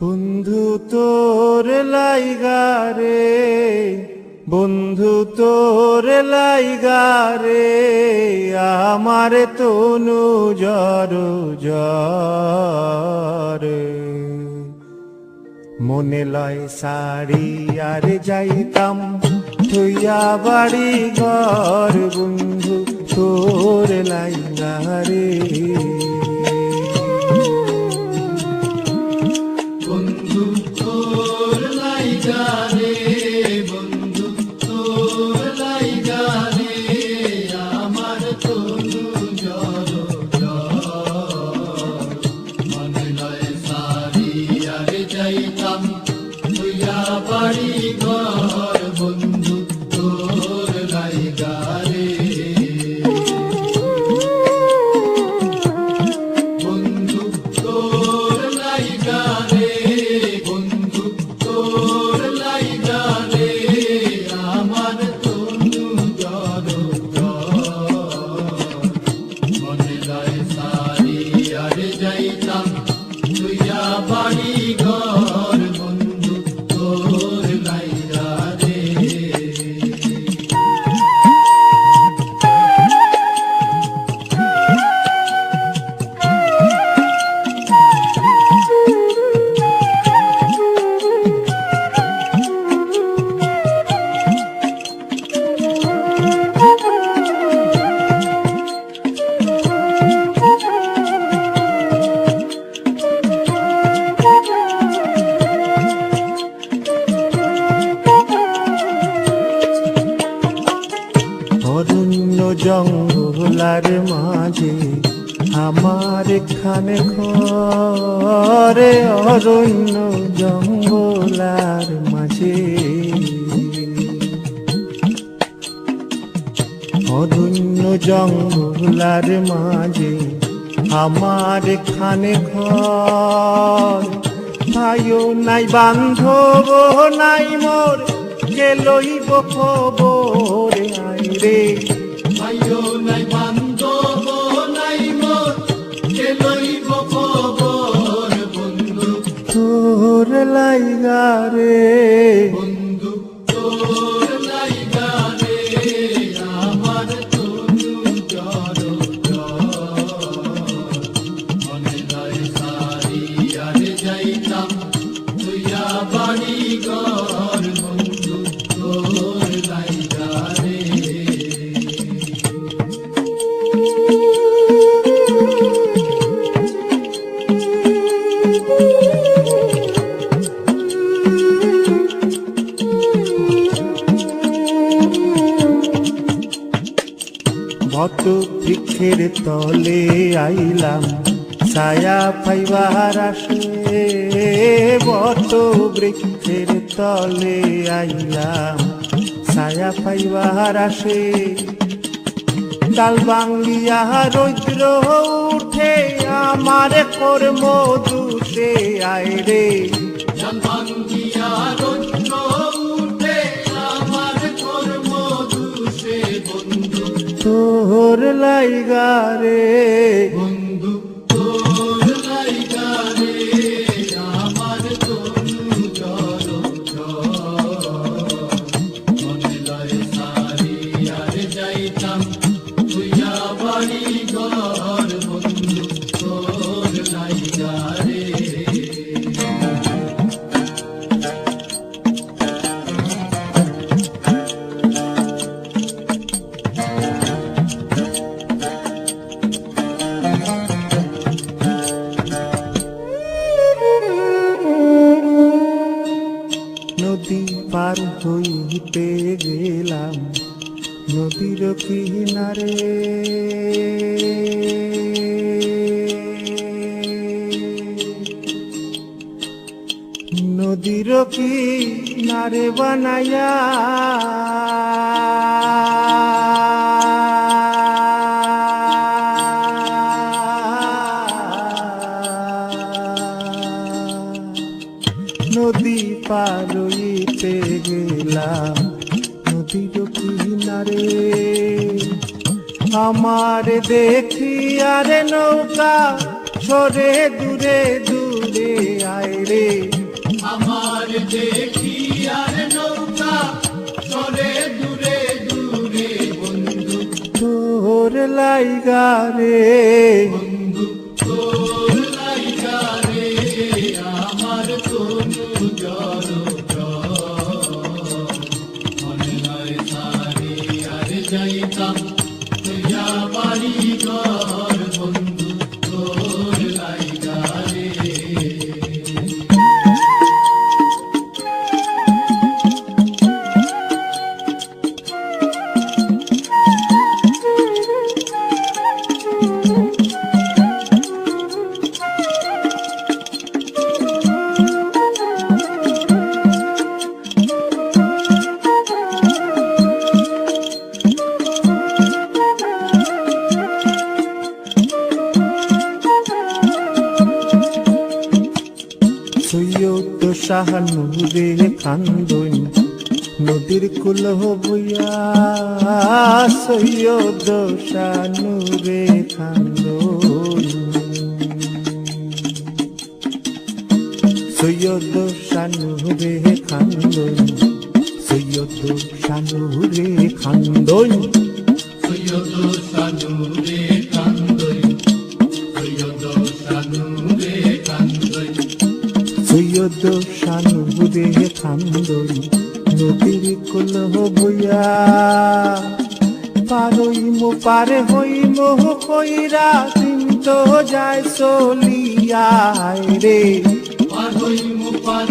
বন্ধু তোর লাইগা রে, বন্ধু তোর লাইগা রে, আমার তনু জর জরে। মনে লয় সারি আর যাইতাম থইয়া বাড়ি ঘর, বন্ধু তোর লাইগা রে। বন্ধু তোর লাইগা রে, বন্ধু তোর লাইগা রে, আমার তনু জর জর। মনে লয় সারি আর যাইতাম থইয়া বাড়ি ঘর, বন্ধু তোর লাইগা রে। বন্ধু তোর লাইগা রে, বন্ধু তোর লাইগা রে, আমার তনু জর জর। মনে লয় সারি আর যাইতাম থইয়া বাড়ি ঘর, বন্ধু তোর লাইগা রে। অরণ্য জঙ্গলার মাঝে আমার খানে ঘরে, অরণ্য জঙ্গলার মাঝে, অরণ্য জঙ্গলার মাঝে আমার খানে ঘর। ভাইও নাই বান্ধব নাই মোর, কে লইব খবর আই রে। ভাইও নাই বান্ধব নাই মোর, কে লইব খবর, বন্ধু তোর লাইগা রে, বন্ধু তোর লাইগা রে, আমার তনু জর জর। মনে লয় সারি আর যাইতাম থইয়া বাড়ি ঘর, বন্ধু তোর লাইগা রে। বট বৃক্ষের তলে আইলাম ছায়া পাইবার আসে, বট বৃক্ষের তলে আইলাম ছায়া পাইবার আসে। ডাল ভাঙ্গিয়া রৌদ্র উঠে আমার কর্ম দুষে আয় রে। ডাল ভাঙ্গিয়া রৌদ্র উঠে আমার কর্ম দুষে, বন্ধু তোর লাইগা রে, বন্ধু তোর লাইগা রে, আমার তনু জর জর। মনে লয় সারি আর যাইতাম থইয়া বাড়ি ঘর, বন্ধু তোর লাইগা রে। নদী পার হইতে গেলাম নদীর কিনারে, নদীর কিনারে বানায়া নদী পার হইতে গেলাম নদীর কিনারে। আমার দেখি আরে নৌকা সরে দূরে দূরে আয় রে। লাইগা রে বন্ধু তোর লাইগা রে আমার তনু জড় মনে লয় সারি আর যাইতাম তুইয়া বাড়ি ঘর বন্ধু তোর লাইগা রে সৈয়দ শাহানুরে খান্দন নদীর কুল বইয়া সৈয়দ শাহানুরে খান্দন সৈয়দ শাহানুরে খান্দন সৈয়দ শাহানুরে খান্দন সৈয়দ সানুরে কান্দই সৈয়দ সানুরে কান্দই সৈয়দ শাহানুরে খান্দন নদীর কুল বইয়া পারইমো পারে হইমো কইরা কিন্তু যায় চলিয়া রে পার হইমু পার